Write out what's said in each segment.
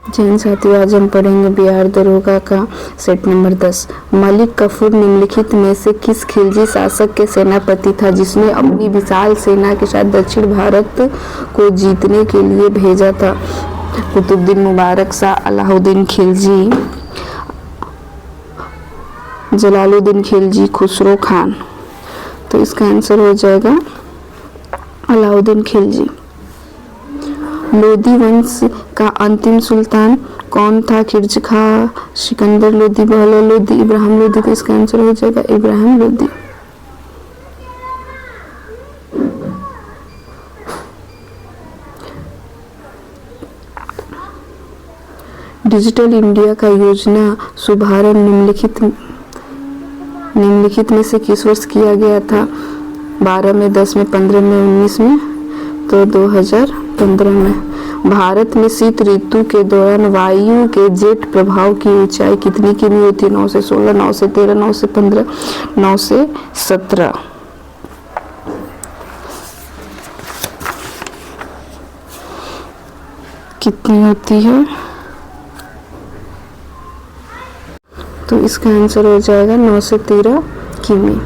जैन साथियों, आज हम पढ़ेंगे बिहार दरोगा का सेट नंबर 10। मलिक काफूर निम्नलिखित में से किस खिलजी शासक के सेनापति था जिसने अपनी विशाल सेना के साथ दक्षिण भारत को जीतने के लिए भेजा था? कुतुबुद्दीन, मुबारक शाह, अलाउद्दीन खिलजी, जलालुद्दीन खिलजी, खुसरो खान। तो इसका आंसर हो जाएगा अलाउद्दीन खिलजी। लोदी वंश का अंतिम सुल्तान कौन था? खिरज खां, सिकंदर लोदी, बहलोल लोदी, इब्राहिम लोदी। तो इसका आंसर हो जाएगा इब्राहिम लोदी। डिजिटल इंडिया का योजना शुभारंभ निम्नलिखित में से किस वर्ष किया गया था? 12 में, 10 में, 15 में, 19 में? तो 2015 में। भारत में शीत ऋतु के दौरान वायु के जेट प्रभाव की ऊंचाई कितनी किमी होती है? 9 से 16, 9 से 13, 9 से 15, 9 से 17। कितनी होती है? तो इसका आंसर हो जाएगा 9 से 13 किमी।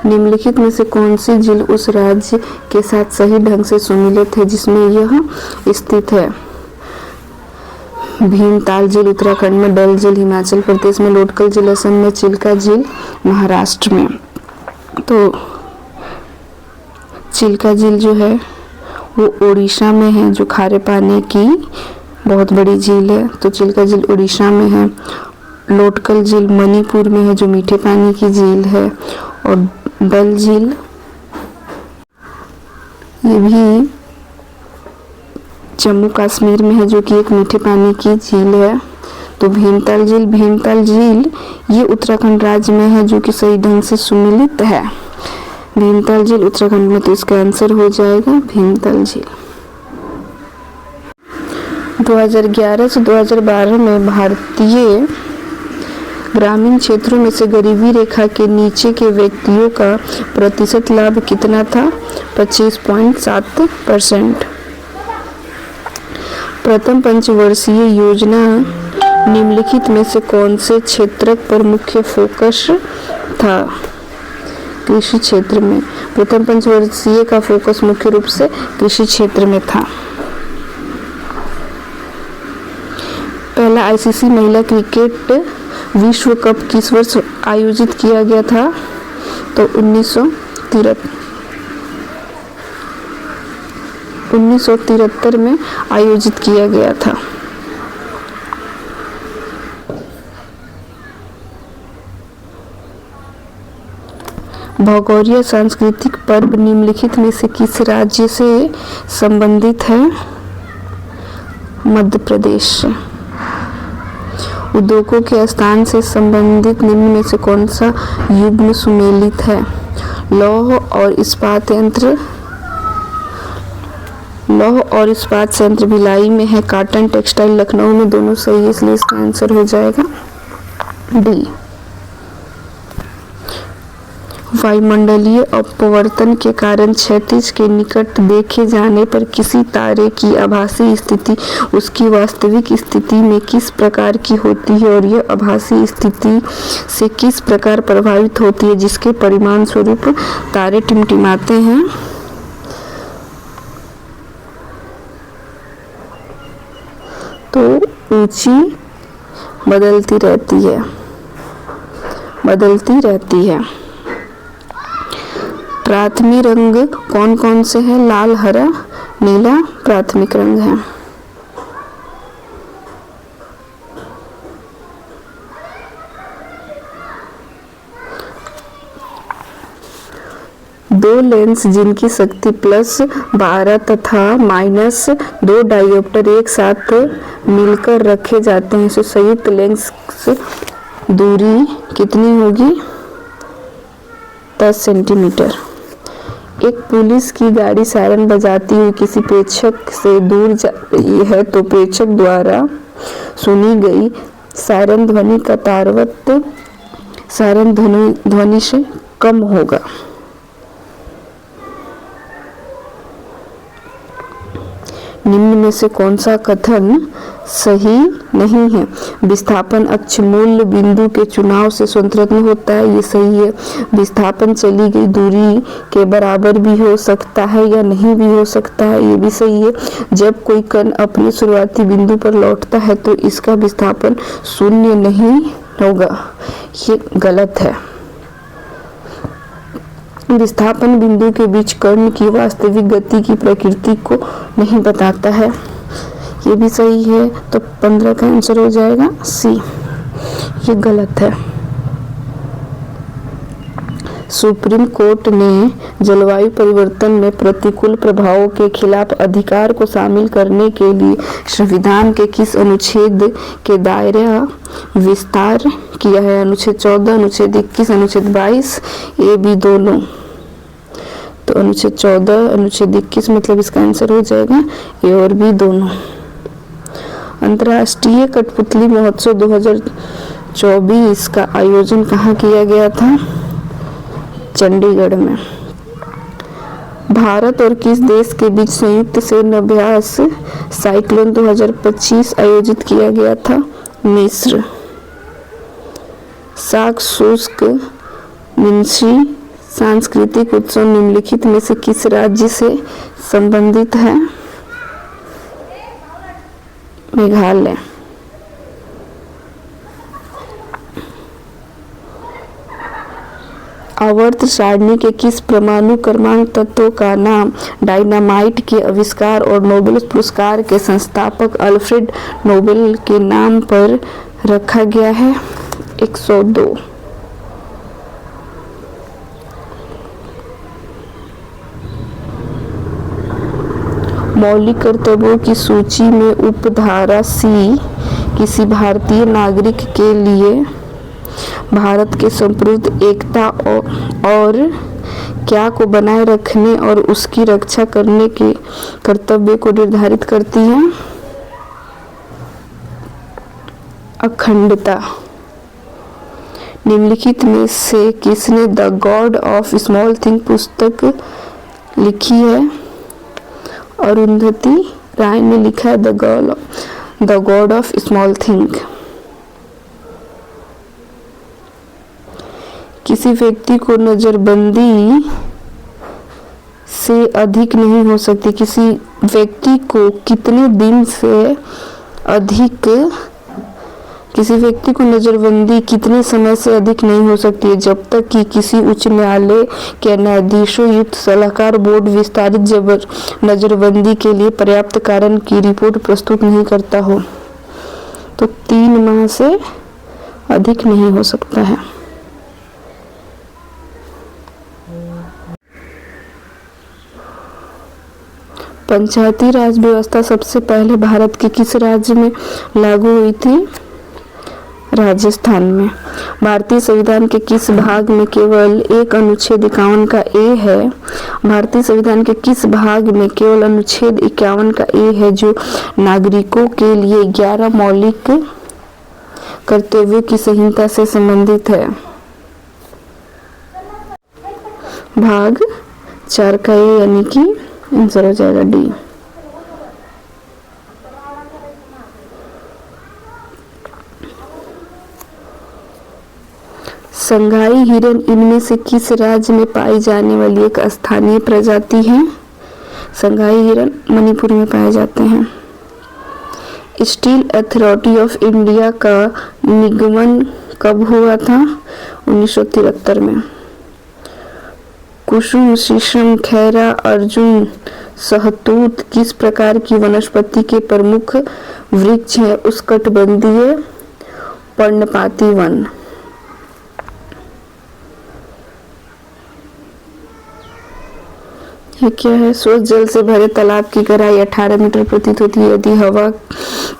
निम्नलिखित में से कौन सी झील उस राज्य के साथ सही ढंग से सुमेलित है जिसमें यह स्थित है? भीमताल झील उत्तराखंड में, डल झील हिमाचल प्रदेश में, लोटकल झील असम में, चिल्का झील महाराष्ट्र में। तो चिल्का झील जो है वो उड़ीसा में है, जो खारे पानी की बहुत बड़ी झील है। तो चिल्का झील उड़ीसा में है। लोटकल झील मणिपुर में है, जो मीठे पानी की झील है। और डल झील ये भी जम्मू कश्मीर में है, जो कि एक मीठे पानी की झील है। तो भीमताल झील ये उत्तराखंड राज्य में है, जो कि सही ढंग से सुमेलित है। भीमताल झील उत्तराखंड में। तो इसका आंसर हो जाएगा भीमताल झील। 2011 से 2012 में भारतीय ग्रामीण क्षेत्रों में से गरीबी रेखा के नीचे के व्यक्तियों का प्रतिशत लाभ कितना था? 25.7%। प्रथम पंचवर्षीय योजना निम्नलिखित में से कौन से क्षेत्र पर मुख्य फोकस था? कृषि क्षेत्र में। प्रथम पंचवर्षीय का फोकस मुख्य रूप से कृषि क्षेत्र में था। पहला आईसीसी महिला क्रिकेट विश्व कप किस वर्ष आयोजित किया गया था? तो 1973 में आयोजित किया गया था। भगोरिया सांस्कृतिक पर्व निम्नलिखित में से किस राज्य से संबंधित है? मध्य प्रदेश। उद्योगों के स्थान से संबंधित निम्न में से कौन सा युग्म सुमेलित है? लौह और इस्पात संयंत्र भिलाई में है। कॉटन टेक्सटाइल लखनऊ में। दोनों सही है, इसलिए इसका आंसर हो जाएगा डी। वायुमंडलीय अपवर्तन के कारण क्षैतिज के निकट देखे जाने पर किसी तारे की आभासी स्थिति उसकी वास्तविक स्थिति में किस प्रकार की होती है और यह आभासी स्थिति से किस प्रकार प्रभावित होती है जिसके परिणाम स्वरूप तारे टिमटिमाते हैं? तो ऊंची बदलती रहती है। प्राथमिक रंग कौन कौन से हैं? लाल, हरा, नीला प्राथमिक रंग है। दो लेंस जिनकी शक्ति +12 तथा -2 डायोप्टर एक साथ मिलकर रखे जाते हैं, संयुक्त लेंस दूरी कितनी होगी? 10 सेंटीमीटर। एक पुलिस की गाड़ी सायरन बजाती हुई किसी प्रेक्षक से दूर जा रही है तो प्रेक्षक द्वारा सुनी गई सायरन ध्वनि का तारतम्य सायरन ध्वनि से कम होगा। निम्न में से कौन सा कथन सही नहीं है? विस्थापन अक्ष मूल बिंदु के चुनाव से स्वतंत्र होता है, ये सही है। विस्थापन चली गई दूरी के बराबर भी हो सकता है या नहीं भी हो सकता है, ये भी सही है। जब कोई कण अपने शुरुआती बिंदु पर लौटता है तो इसका विस्थापन शून्य नहीं होगा, ये गलत है। विस्थापन बिंदु के बीच कण की वास्तविक गति की प्रकृति को नहीं बताता है, ये भी सही है। तो 15 का आंसर हो जाएगा सी, ये गलत है। सुप्रीम कोर्ट ने जलवायु परिवर्तन में प्रतिकूल प्रभावों के खिलाफ अधिकार को शामिल करने के लिए संविधान के किस अनुच्छेद के दायरा विस्तार किया है? अनुच्छेद 14, अनुच्छेद 21, अनुच्छेद 22, ये भी दोनों। तो अनुच्छेद 14, अनुच्छेद 21 मतलब इसका आंसर हो जाएगा ए और बी दोनों। अंतर्राष्ट्रीय कठपुतली महोत्सव 2024 का आयोजन कहाँ किया गया था? चंडीगढ़ में। भारत और किस देश के बीच संयुक्त सैन्य अभ्यास साइक्लोन 2025 आयोजित किया गया था? मिस्र। साक शुष्क मिंशी सांस्कृतिक उत्सव निम्नलिखित में से किस राज्य से संबंधित है? मेघालय। आवर्त सारणी के किस परमाणु क्रमांक तत्व का नाम डायनामाइट के आविष्कार और नोबेल पुरस्कार के संस्थापक अल्फ्रेड नोबेल के नाम पर रखा गया है? 102। मौलिक कर्तव्यों की सूची में उपधारा सी किसी भारतीय नागरिक के लिए भारत के संप्रभुत्व, एकता और क्या को बनाए रखने और उसकी रक्षा करने के कर्तव्य को निर्धारित करती है? अखंडता। निम्नलिखित में से किसने the God of small thing पुस्तक लिखी है? अरुंधति राय ने लिखा है the God of small thing. किसी व्यक्ति को नजरबंदी से अधिक नहीं हो सकती। किसी व्यक्ति को कितने दिन से अधिक, किसी व्यक्ति को नजरबंदी कितने समय से अधिक नहीं हो सकती है? जब तक कि किसी उच्च न्यायालय के न्यायाधीशों युक्त सलाहकार बोर्ड विस्तारित नजरबंदी के लिए पर्याप्त कारण की रिपोर्ट प्रस्तुत नहीं करता हो। तो 3 माह से अधिक नहीं हो सकता है। पंचायती राज व्यवस्था सबसे पहले भारत के किस राज्य में लागू हुई थी? राजस्थान में। भारतीय संविधान के किस भाग में केवल एक अनुच्छेद 51 का ए है? भारतीय संविधान के किस भाग में केवल अनुच्छेद 51 का ए है जो नागरिकों के लिए 11 मौलिक कर्तव्यों की संहिता से संबंधित है? भाग 4 का ए, यानी कि आंसर हो जाएगा डी। संघाई हिरन इनमें से किस राज्य में पाई जाने वाली एक स्थानीय प्रजाति है? संघाई हिरन मणिपुर में पाए जाते हैं। स्टील अथॉरिटी ऑफ इंडिया का निगमन कब हुआ था? 1973 में। कुसुम, शीशम, खैरा, अर्जुन, सहतूत किस प्रकार की वनस्पति के प्रमुख वृक्ष हैं? उष्णकटिबंधीय पर्णपाती वन। ये क्या है? स्वच्छ जल से भरे तालाब की गहराई 18 मीटर प्रतीत होती है यदि हवा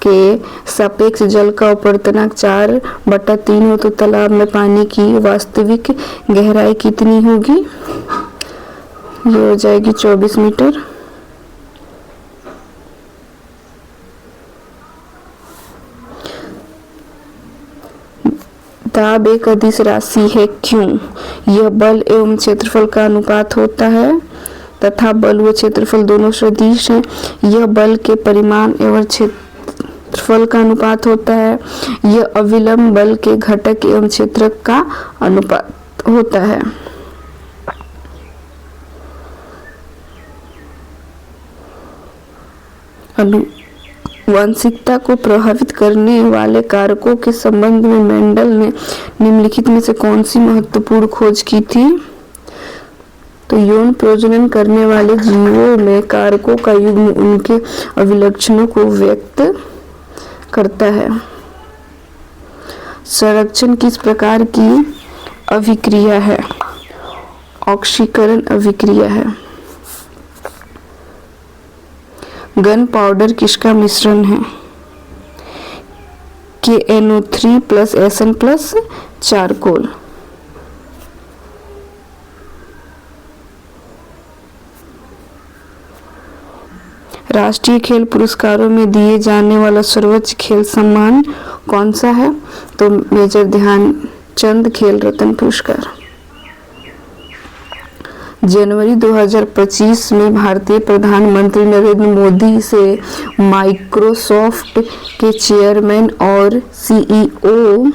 के सापेक्ष जल का अपवर्तनांक 4/3 हो तो तालाब में पानी की वास्तविक गहराई कितनी होगी? ये हो जाएगी 24 मीटर। दाब एक अदिश राशि है, क्यों? यह बल एवं क्षेत्रफल का अनुपात होता है। तथा बल व क्षेत्रफल दोनों सदिश हैं। यह बल के परिमाण एवं क्षेत्रफल का अनुपात होता है। यह अविलंब बल के घटक एवं क्षेत्र का अनुपात होता है। आनुवंशिकता को प्रभावित करने वाले कारकों के संबंध में मेंडल ने निम्नलिखित में से कौन सी महत्वपूर्ण खोज की थी? तो यौन प्रजनन करने वाले जीवों में कारकों का युग्म उनके अभिलक्षणों को व्यक्त करता है। संरक्षण किस प्रकार की अभिक्रिया है? ऑक्सीकरण अभिक्रिया है। गन पाउडर किसका मिश्रण है? KNO3 + SN + charcoal. राष्ट्रीय खेल पुरस्कारों में दिए जाने वाला सर्वोच्च खेल सम्मान कौन सा है? तो मेजर ध्यानचंद खेल रत्न पुरस्कार। जनवरी 2025 में भारतीय प्रधानमंत्री नरेंद्र मोदी से माइक्रोसॉफ्ट के चेयरमैन और CEO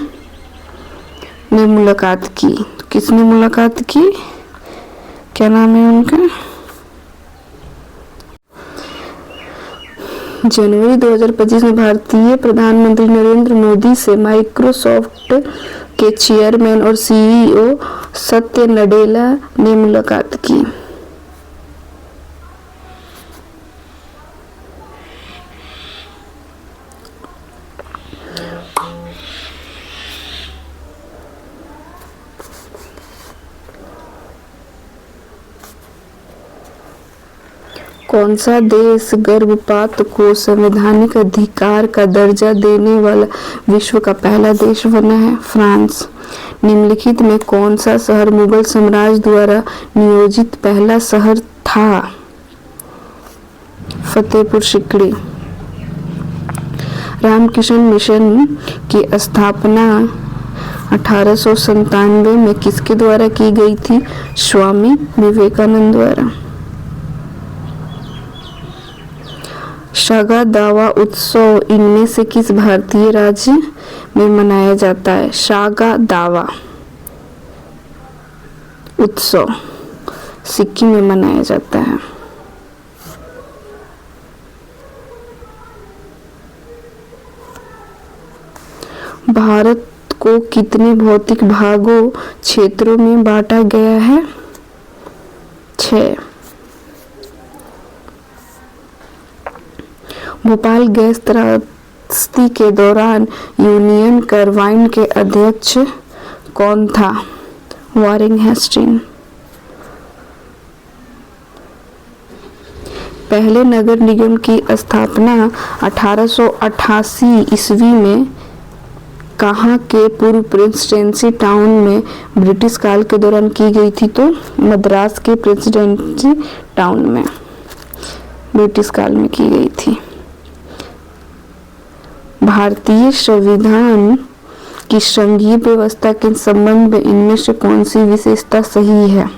ने मुलाकात की। किसने मुलाकात की? क्या नाम है उनका? जनवरी 2025 में भारतीय प्रधानमंत्री नरेंद्र मोदी से माइक्रोसॉफ्ट के चेयरमैन और CEO सत्य नडेला ने मुलाकात की। कौन सा देश गर्भपात को संवैधानिक अधिकार का दर्जा देने वाला विश्व का पहला देश बना है? फ्रांस। निम्नलिखित में कौन सा शहर मुगल साम्राज्य द्वारा नियोजित पहला शहर था? फतेहपुर सिकड़ी। रामकृष्ण मिशन की स्थापना 1897 में किसके द्वारा की गई थी? स्वामी विवेकानंद द्वारा। सागा दावा उत्सव इनमें से किस भारतीय राज्य में मनाया जाता है? सागा दावा उत्सव सिक्किम में मनाया जाता है। भारत को कितने भौतिक भागों क्षेत्रों में बांटा गया है? 6। भोपाल गैस त्रासदी के दौरान यूनियन कार्बाइड के अध्यक्ष कौन था? Warren Hastings. पहले नगर निगम की स्थापना 1888 ईस्वी में कहाँ के पूर्व प्रेसिडेंसी टाउन में ब्रिटिश काल के दौरान की गई थी? तो मद्रास के प्रेसिडेंसी टाउन में ब्रिटिश काल में की गई थी। भारतीय संविधान की संघीय व्यवस्था के संबंध में इनमें से कौन सी विशेषता सही है?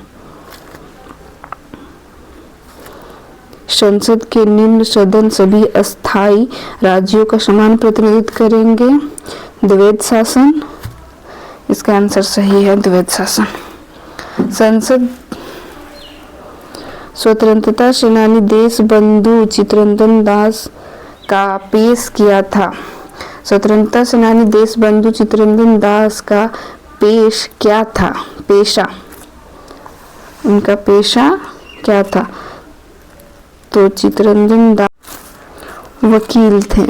संसद के निम्न सदन सभी अस्थायी राज्यों का समान प्रतिनिधित्व करेंगे। द्वैध शासन, इसका आंसर सही है, द्वैध शासन। संसद स्वतंत्रता सेनानी देशबंधु चित्तरंजन दास का पेश किया था। स्वतंत्रता सेनानी देशबंधु चित्तरंजन दास का पेश क्या था? पेशा, उनका पेशा क्या था? तो चित्तरंजन दास वकील थे।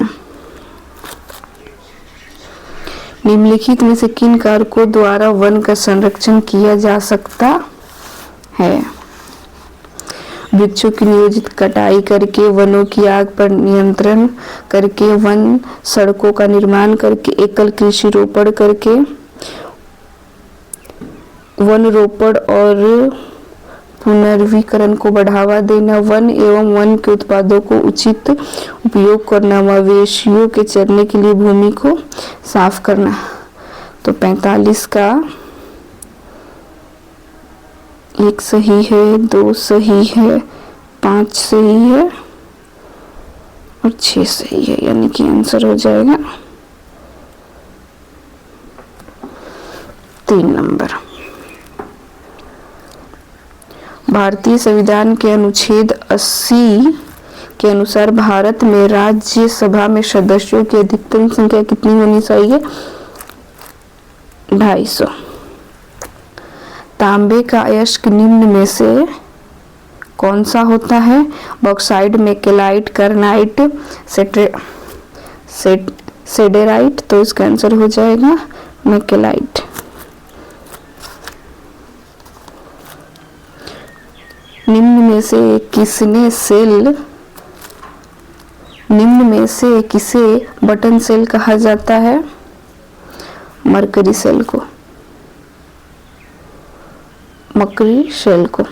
निम्नलिखित में से किन कारकों द्वारा वन का संरक्षण किया जा सकता है? वृक्षों की नियोजित कटाई करके, वनों की आग पर नियंत्रण करके, वन सड़कों का निर्माण करके, एकल कृषि रोपण करके, वन रोपण और पुनर्नवीकरण को बढ़ावा देना, वन एवं वन के उत्पादों को उचित उपयोग करना, मवेशियों के चरने के लिए भूमि को साफ करना। तो 45 का 1 सही है, 2 सही है, 5 सही है और 6 सही है, यानी कि आंसर हो जाएगा 3 नंबर। भारतीय संविधान के अनुच्छेद 80 के अनुसार भारत में राज्यसभा में सदस्यों की अधिकतम संख्या कितनी होनी चाहिए? 250। तांबे का अयस्क निम्न में से कौन सा होता है? बॉक्साइट, मेकेलाइट, कार्नाइट, सेडेराइट। तो इसका आंसर हो जाएगा मेकेलाइट। निम्न में से किसे बटन सेल कहा जाता है? मरकरी सेल को, मकरी सेल को।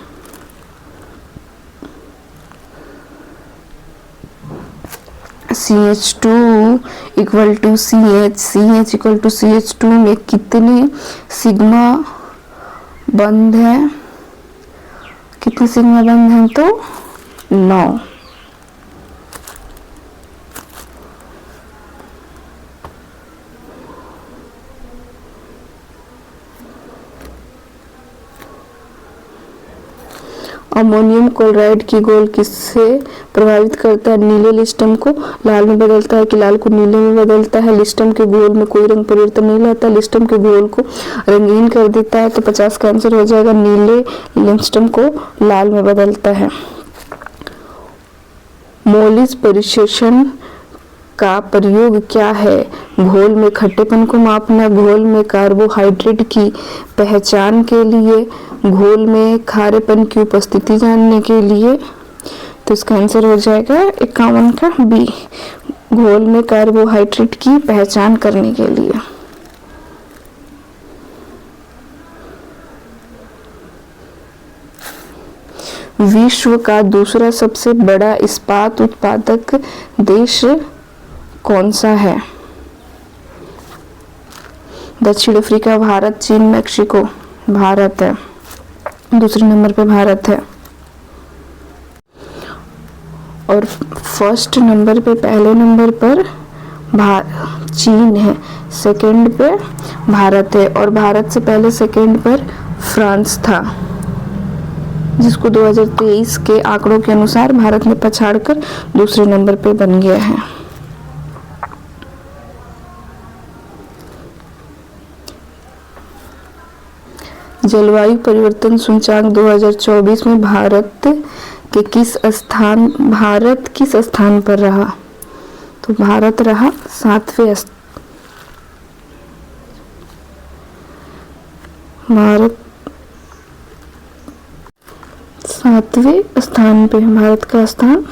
CH2 equal to CH equal to CH2 में कितने सिग्मा बंध है? कितने सिग्मा बंध हैं? तो 9। अमोनियम क्लोराइड की घोल किससे प्रभावित करता है? नीले लिस्टम को लाल में बदलता है कि लाल को नीले में बदलता है? लिस्टम के घोल में कोई रंग परिवर्तन नहीं लाता, लिस्टम के घोल को रंगीन कर देता है। तो 50 का आंसर हो जाएगा नीले लिस्टम को लाल में बदलता है। मोलिस परिशोषण का प्रयोग क्या है? घोल में खट्टेपन को मापना, घोल में कार्बोहाइड्रेट की पहचान के लिए, घोल में खारेपन की उपस्थिति जानने के लिए। तो इसका आंसर हो जाएगा 51 का बी, घोल में कार्बोहाइड्रेट की पहचान करने के लिए। विश्व का दूसरा सबसे बड़ा इस्पात उत्पादक देश कौन सा है? दक्षिण अफ्रीका, भारत, चीन, मैक्सिको। भारत है, दूसरे नंबर पे भारत है। और फर्स्ट नंबर पे, पहले नंबर पर चीन है, सेकंड पे भारत है। और भारत से पहले सेकंड पर फ्रांस था, जिसको 2023 के आंकड़ों के अनुसार भारत ने पछाड़कर दूसरे नंबर पे बन गया है। जलवायु परिवर्तन सूचकांक 2024 में भारत किस स्थान पर रहा? तो भारत रहा 7वें स्थान पे। भारत का स्थान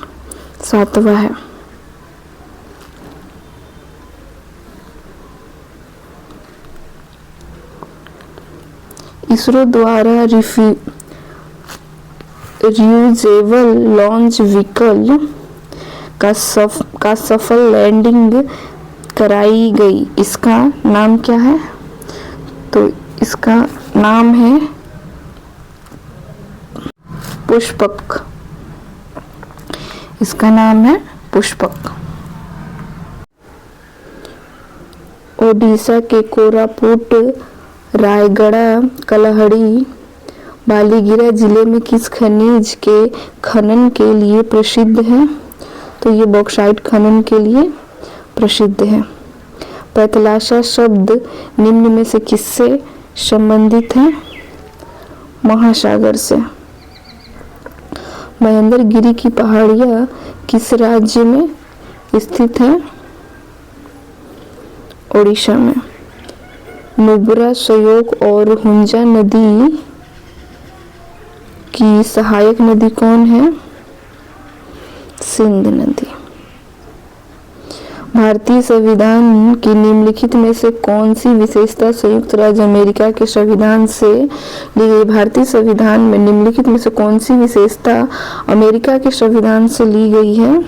7वां है। इसरो द्वारा रियूजेबल लॉन्च व्हीकल का सफल लैंडिंग कराई गई, इसका नाम क्या है? तो इसका नाम है पुष्पक। इसका नाम है पुष्पक। ओडिशा के कोरापुट, रायगढ़, कलहड़ी, बालीगिरा जिले में किस खनिज के खनन के लिए प्रसिद्ध है? तो ये बॉक्साइट खनन के लिए प्रसिद्ध है। पैतलाशा शब्द निम्न में से किससे संबंधित है? महासागर से। महेंद्रगिरी की पहाड़ियाँ किस राज्य में स्थित है? ओडिशा में। नुब्रा, श्योक और हुंजा नदी की सहायक नदी कौन है? सिंध नदी। भारतीय संविधान की निम्नलिखित में से कौन सी विशेषता संयुक्त राज्य अमेरिका के संविधान से ली गई? भारतीय संविधान में निम्नलिखित में से कौन सी विशेषता अमेरिका के संविधान से ली गई है?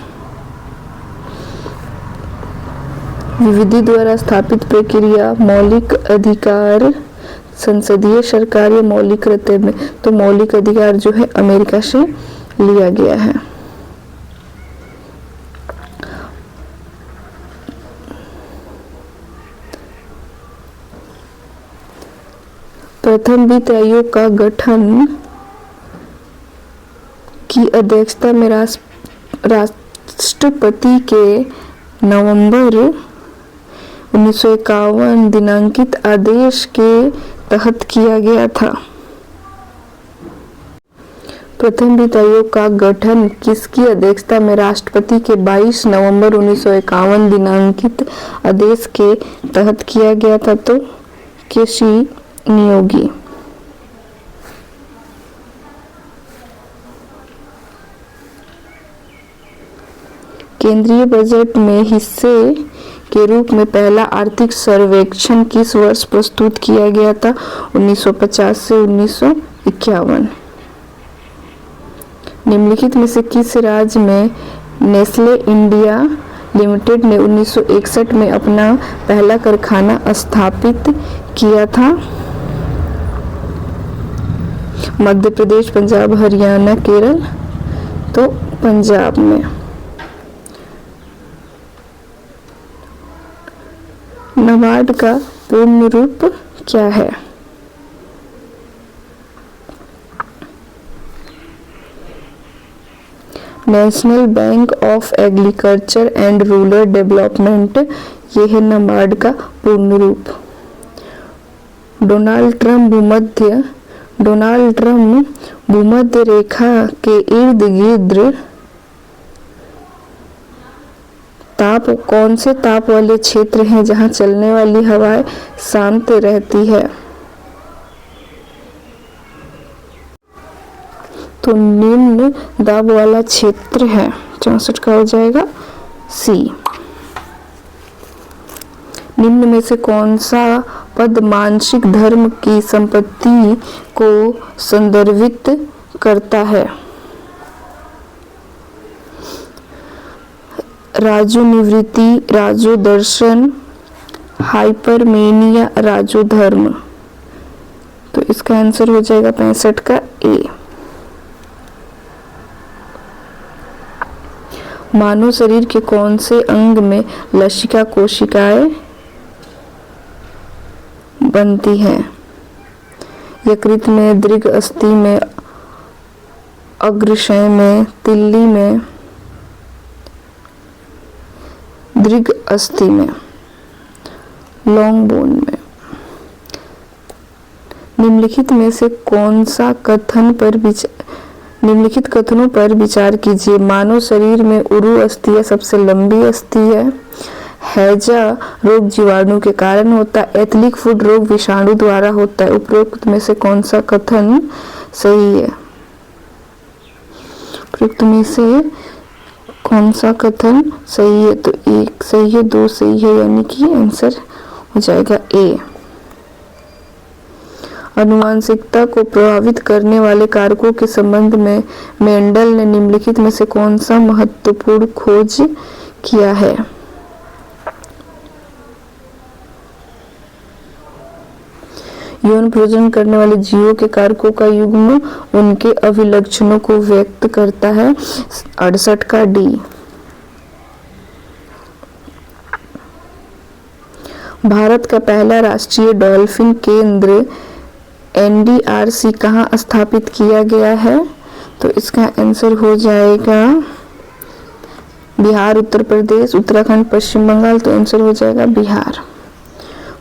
विधि द्वारा स्थापित प्रक्रिया, मौलिक अधिकार, संसदीय, सरकार या मौलिक कर्तव्य। तो मौलिक अधिकार जो है अमेरिका से लिया गया है। प्रथम वित्त आयोग का गठन की अध्यक्षता में राष्ट्रपति के नवंबर 1951 दिनांकित आदेश के तहत किया गया था। प्रथम वित्त आयोग का गठन किसकी अध्यक्षता में राष्ट्रपति के 22 नवंबर 1951 दिनांकित आदेश के तहत किया गया था? तो केसी नियोगी। केंद्रीय बजट में हिस्से के रूप में पहला आर्थिक सर्वेक्षण किस वर्ष प्रस्तुत किया गया था? 1950 से 1951। निम्नलिखित में से किस राज्य में नेस्ले इंडिया लिमिटेड ने 1961 में अपना पहला कारखाना स्थापित किया था? मध्य प्रदेश, पंजाब, हरियाणा, केरल। तो पंजाब में। नाबार्ड का पूर्ण रूप क्या है? National bank of agriculture and rural development, ये है नाबार्ड का पूर्ण रूप। डोनाल्ड ट्रम्प भूमध्य रेखा के इर्द गिर्द कौन से ताप वाले क्षेत्र हैं जहां चलने वाली हवाएं शांत रहती है? तो निम्न दाब वाला क्षेत्र है। 64 का हो जाएगा सी। निम्न में से कौन सा पद मानसिक धर्म की संपत्ति को संदर्भित करता है? राजो निवृत्ति, राजो दर्शन, हाइपरमेनिया, राजो धर्म। तो इसका आंसर हो जाएगा 65 का ए। मानव शरीर के कौन से अंग में लसिका कोशिकाएं बनती हैं? यकृत में, दीर्घ अस्थि में, अग्रशय में, तिल्ली में, दीर्घ अस्थि में, लॉन्ग बोन में। निम्नलिखित में से कौन सा निम्नलिखित कथनों पर विचार कीजिए। मानव शरीर में उरु अस्थियां सबसे लंबी अस्थि है। हैजा रोग जीवाणु के कारण होता है। एथिलिक फुट रोग विषाणु द्वारा होता है। उपरोक्त में से कौन सा कथन सही है? उपरोक्त में से कौन सा कथन सही है? तो एक सही है, दो सही है, यानी कि आंसर हो जाएगा ए। आनुवंशिकता को प्रभावित करने वाले कारकों के संबंध में मेंडल ने निम्नलिखित में से कौन सा महत्वपूर्ण खोज किया है? यौन प्रजनन करने वाले जीवों के कारकों का युग्म उनके अभिलक्षणों को व्यक्त करता है। 68 का डी। भारत का पहला राष्ट्रीय डॉल्फिन केंद्र NDRC कहाँ स्थापित किया गया है? तो इसका आंसर हो जाएगा बिहार, उत्तर प्रदेश, उत्तराखंड, पश्चिम बंगाल। तो आंसर हो जाएगा बिहार।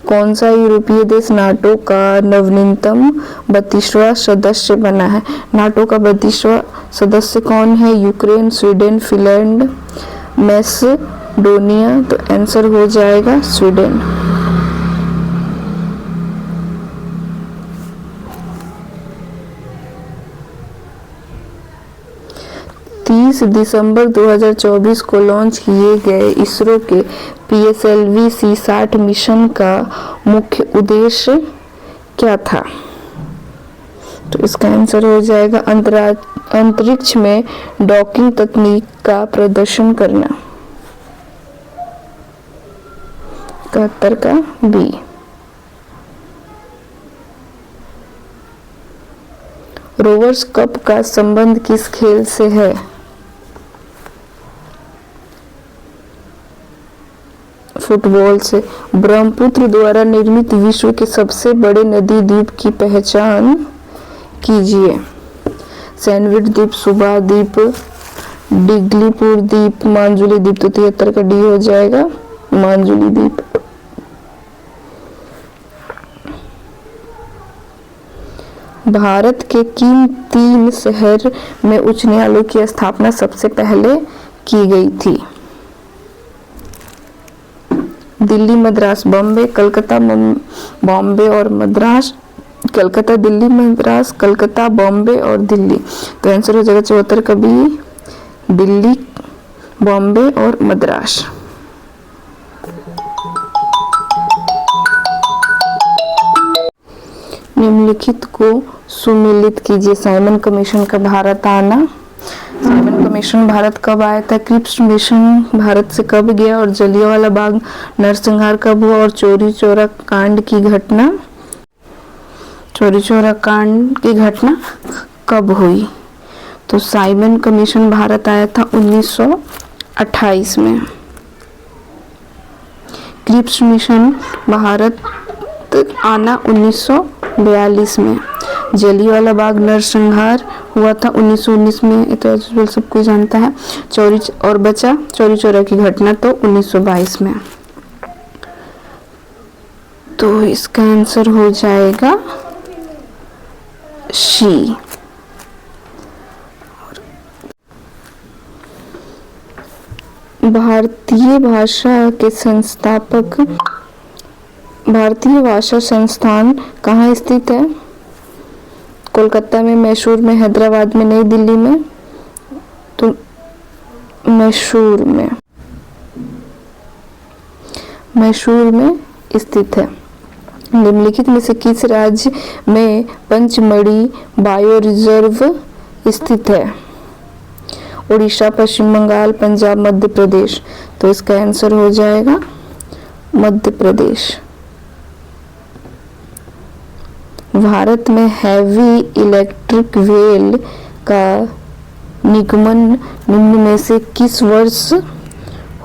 कौन सा यूरोपीय देश नाटो का नवीनतम 32वां सदस्य बना है? नाटो का 32वां सदस्य कौन है? Ukraine, Sweden, Finland, Macedonia. तो आंसर हो जाएगा स्वीडन। 30 दिसंबर 2024 को लॉन्च किए गए इसरो के PSLV C60 मिशन का मुख्य उद्देश्य क्या था? तो इसका आंसर हो जाएगा अंतरिक्ष में डॉकिंग तकनीक का प्रदर्शन करना। 71 का बी। रोवर्स कप का संबंध किस खेल से है? फुटबॉल से। ब्रह्मपुत्र द्वारा निर्मित विश्व के सबसे बड़े नदी द्वीप की पहचान कीजिए। सैंडविच द्वीप, सुबा द्वीप, डिग्लीपुर द्वीप, मांजुली द्वीप। तो 73 का डी हो जाएगा, मांजुली द्वीप। भारत के किन 3 शहर में उच्च न्यायालय की स्थापना सबसे पहले की गई थी? दिल्ली, मद्रास, बॉम्बे, कलकत्ता, बॉम्बे और मद्रास, कलकत्ता, दिल्ली, मद्रास, कलकत्ता, बॉम्बे और दिल्ली। तो आंसर हो जाएगा 74 का बी, दिल्ली, बॉम्बे और मद्रास। निम्नलिखित को सुमेलित कीजिए। साइमन कमीशन का भारत आना। साइमन कमीशन भारत कब आया था? क्रिप्स मिशन भारत से कब गया? और जलियांवाला बाग नरसंहार कब हुआ? और चौरी चौरा कांड की घटना कब हुई? तो साइमन कमीशन भारत आया था 1928 में। क्रिप्स मिशन भारत आना 1942 में। जलियांवाला बाग नरसंहार हुआ था 1919 में, ये तो सब कोई जानता है। चौरी चौरा की घटना तो 1922 में। तो इसका आंसर हो जाएगा शी। भारतीय भाषा संस्थान कहाँ स्थित है? कोलकाता में, मैसूर में, हैदराबाद में, नई दिल्ली में। तो मैसूर में स्थित है। निम्नलिखित में से किस राज्य में पंचमढ़ी बायो रिजर्व स्थित है? उड़ीसा, पश्चिम बंगाल, पंजाब, मध्य प्रदेश। तो इसका आंसर हो जाएगा मध्य प्रदेश। भारत में हैवी इलेक्ट्रिक वेल का निगमन निम्न में से किस वर्ष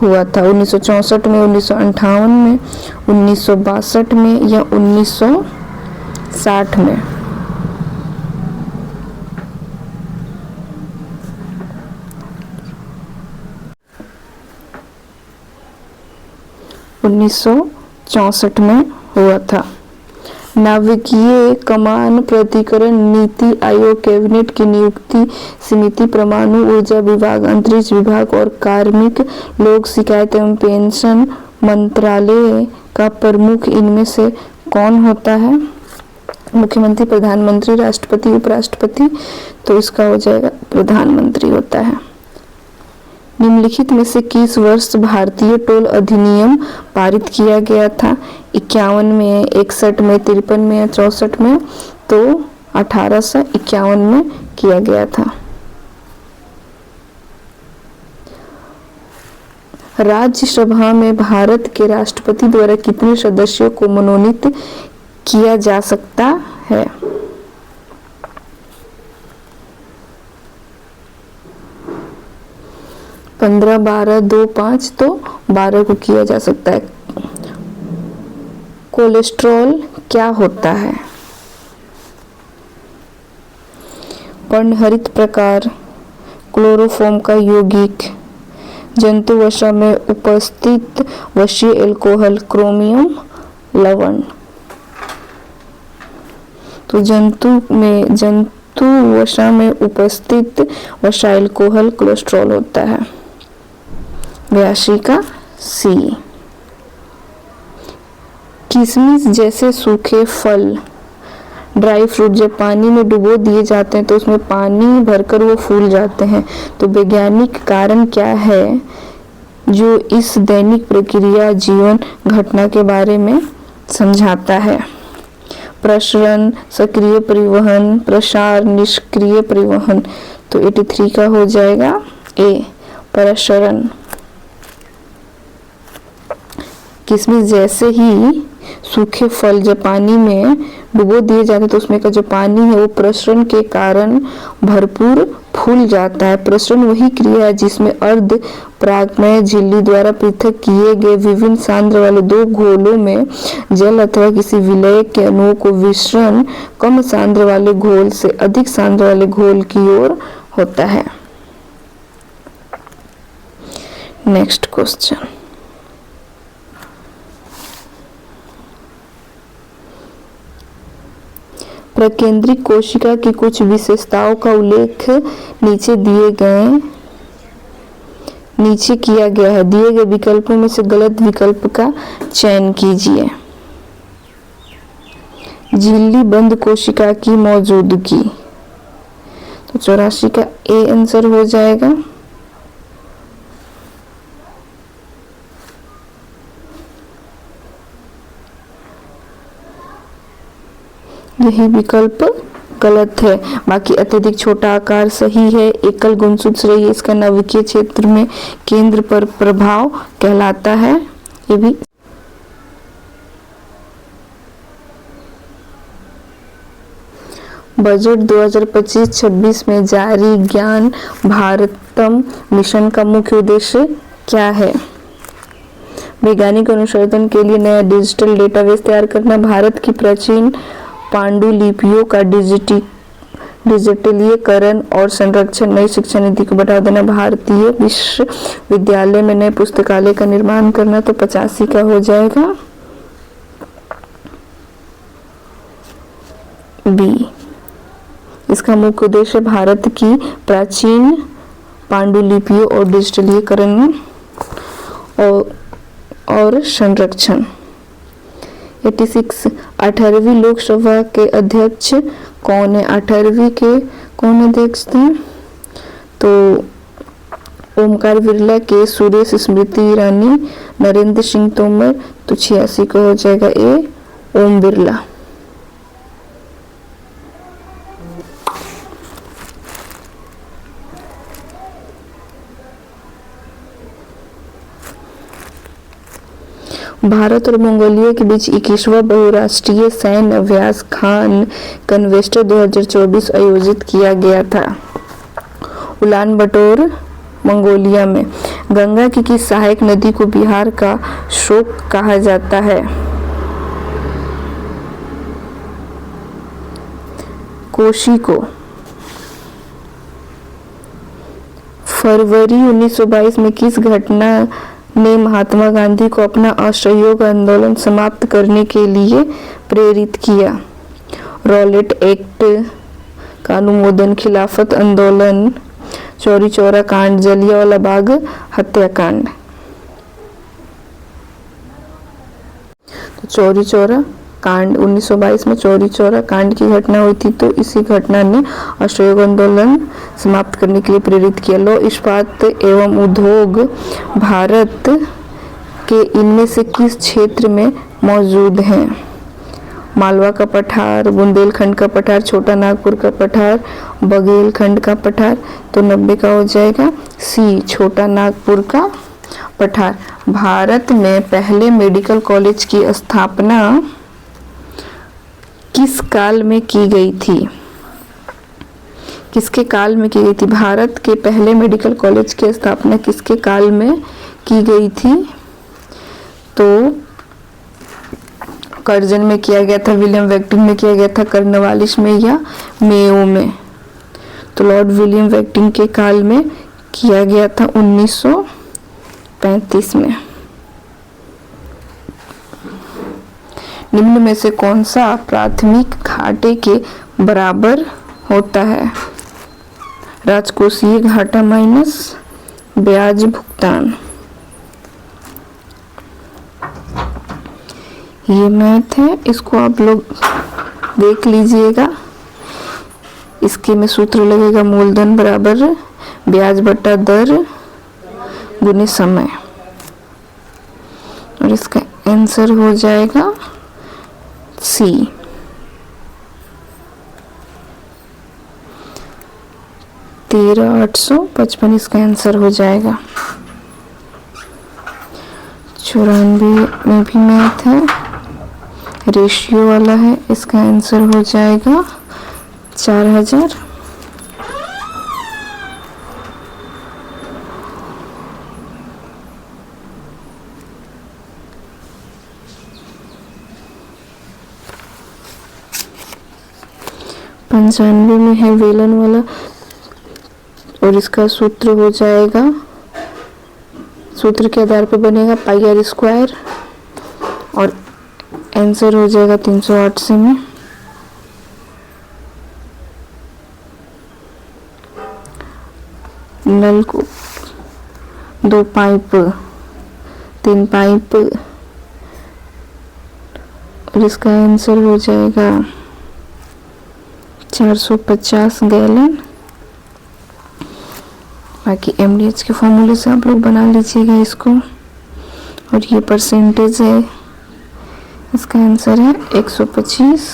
हुआ था? 1964 में, 1958 में, 1962 में या 1960 में? उन्नीस में हुआ था। नाभिकीय कमान प्राधिकरण, नीति आयोग, कैबिनेट की नियुक्ति समिति, परमाणु ऊर्जा विभाग, अंतरिक्ष विभाग और कार्मिक लोक शिकायत एवं पेंशन मंत्रालय का प्रमुख इनमें से कौन होता है? मुख्यमंत्री, प्रधानमंत्री, राष्ट्रपति, उपराष्ट्रपति। तो इसका हो जाएगा प्रधानमंत्री होता है। निम्नलिखित में से किस वर्ष भारतीय टोल अधिनियम पारित किया गया था? 51 में, 61 में, 53 में या 64 में? तो 1851 में किया गया था। राज्यसभा में भारत के राष्ट्रपति द्वारा कितने सदस्यों को मनोनीत किया जा सकता है? 15, 12, 2, 5। तो 12 को किया जा सकता है। कोलेस्ट्रॉल क्या होता है? पर्णहरित प्रकार, क्लोरोफॉर्म का यौगिक, जंतु वसा में उपस्थित वसीय एल्कोहल, क्रोमियम लवण। तो जंतु वसा में उपस्थित वसा एल्कोहल कोलेस्ट्रॉल होता है। 82 का सी। किशमिश जैसे सूखे फल, ड्राई फ्रूट जब पानी में डुबो दिए जाते हैं तो उसमें पानी भरकर वो फूल जाते हैं। तो वैज्ञानिक कारण क्या है जो इस दैनिक प्रक्रिया जीवन घटना के बारे में समझाता है? प्रसरण, सक्रिय परिवहन, प्रसार, निष्क्रिय परिवहन। तो 83 का हो जाएगा ए, प्रसरण। किशमिश जैसे ही सूखे फल जब पानी में डुबो दिए जाते हैं तो उसमें का जो पानी है वो प्रसरण के कारण भरपूर फूल जाता है। प्रसरण वही क्रिया है जिसमें अर्ध परागमय झिल्ली द्वारा पृथक किए गए विभिन्न सांद्र वाले दो घोलों में जल अथवा किसी विलय के अणुओं को विसरण कम सांद्र वाले घोल से अधिक सांद्र वाले घोल की ओर होता है। नेक्स्ट क्वेश्चन, प्रकेंद्रित कोशिका की कुछ विशेषताओं का उल्लेख नीचे किया गया है। दिए गए विकल्पों में से गलत विकल्प का चयन कीजिए। झिल्ली बंद कोशिका की मौजूदगी, तो 84 का ए आंसर हो जाएगा। यही विकल्प गलत है। बाकी अत्यधिक छोटा आकार सही है। एकल गुणसूत्र रही है, इसका नाभिकीय क्षेत्र में केंद्र पर प्रभाव कहलाता है। ये भी बजट 2025-26 में जारी ज्ञान भारतम मिशन का मुख्य उद्देश्य क्या है? वैज्ञानिक अनुसंधान के लिए नया डिजिटल डेटाबेस तैयार करना, भारत की प्राचीन पांडुलिपियों का डिजिटलीकरण और संरक्षण, नई शिक्षा नीति को बढ़ावा देना, भारतीय विश्वविद्यालय में नए पुस्तकालय का निर्माण करना। तो 85 का हो जाएगा बी। इसका मुख्य उद्देश्य भारत की प्राचीन पांडुलिपियों और डिजिटलीकरण और संरक्षण। 86 18वीं लोकसभा के अध्यक्ष कौन है? 18वीं के कौन अध्यक्ष थे? तो ओमकार बिरला, के सुरेश, स्मृति ईरानी, नरेंद्र सिंह तोमर। तो 86 को हो जाएगा ए, ओम बिरला। भारत और मंगोलिया के बीच 21वां बहुराष्ट्रीय सैन्य अभ्यास खान कन्वेस्टर 2024 आयोजित किया गया था। उलान बटोर मंगोलिया में। गंगा की किस सहायक नदी को बिहार का शोक कहा जाता है? कोशी को। फरवरी 1922 में किस घटना ने महात्मा गांधी को अपना असहयोग आंदोलन समाप्त करने के लिए प्रेरित किया? रॉलेट एक्ट का अनुमोदन, खिलाफत आंदोलन, चौरी चौरा कांड, जलियांवाला बाग हत्याकांड। तो चौरी चौरा कांड 1922 में चौरी चौरा कांड की घटना हुई थी, तो इसी घटना ने असहयोग आंदोलन समाप्त करने के लिए प्रेरित किया। लौह इस्पात एवं उद्योग भारत के इनमें से किस क्षेत्र में मौजूद हैं? मालवा का पठार, बुंदेलखंड का पठार, छोटा नागपुर का पठार, बघेलखंड का पठार। तो 90 का हो जाएगा सी, छोटा नागपुर का पठार। भारत में पहले मेडिकल कॉलेज की स्थापना किस काल में की गई थी? किसके काल में की गई थी? भारत के पहले मेडिकल कॉलेज की स्थापना किसके काल में की गई थी? तो कर्जन में किया गया था, विलियम वेक्टिंग में किया गया था, कर्नवालिस में या मेयो में? तो लॉर्ड विलियम वेक्टिंग के काल में किया गया था 1935 में। निम्न में से कौन सा प्राथमिक घाटे के बराबर होता है? राजकोषीय घाटा माइनस ब्याज भुगतान। ये मैथ है, इसको आप लोग देख लीजिएगा। इसके में सूत्र लगेगा मूलधन बराबर ब्याज बटा दर गुने समय, और इसका आंसर हो जाएगा सी। 13,855 इसका आंसर हो जाएगा। 94 में भी मैथ है, रेशियो वाला है, इसका आंसर हो जाएगा 4000। पंचानवे में है वेलन वाला और इसका सूत्र हो जाएगा, सूत्र के आधार पर बनेगा पाई आर स्क्वायर और आंसर हो जाएगा 308 से में। नल को 2 पाइप 3 पाइप और इसका आंसर हो जाएगा 450 गैलन। बाकी एमडीएच के फॉर्मूले से आप लोग बना लीजिएगा इसको। और ये परसेंटेज है, इसका आंसर है 125।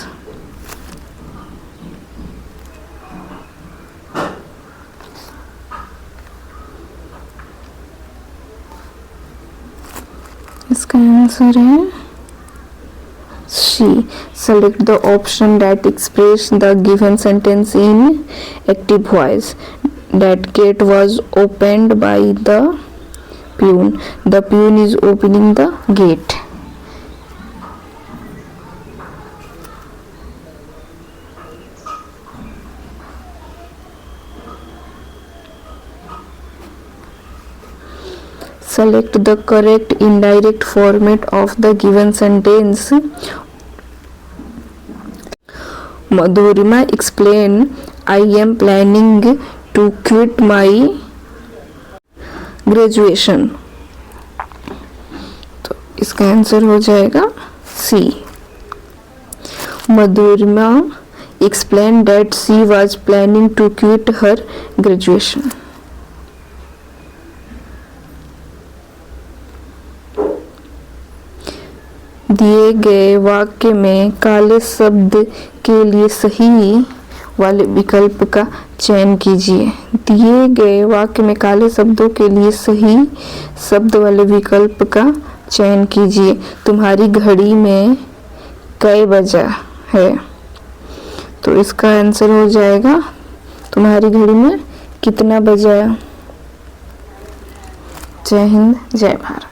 इसका आंसर है C. Select the option that express the given sentence in active voice. That gate was opened by the peon. The peon is opening the gate. Select the correct indirect format of the given sentence. Madhurima explain, I am planning to quit my graduation. तो इसका answer हो जाएगा C. Madhurima explained that she was planning to quit her graduation. दिए गए वाक्य में काले शब्द के लिए सही वाले विकल्प का चयन कीजिए। दिए गए वाक्य में काले शब्दों के लिए सही शब्द वाले विकल्प का चयन कीजिए। तुम्हारी घड़ी में कई बजा है, तो इसका आंसर हो जाएगा तुम्हारी घड़ी में कितना बजा। जय हिंद, जय भारत।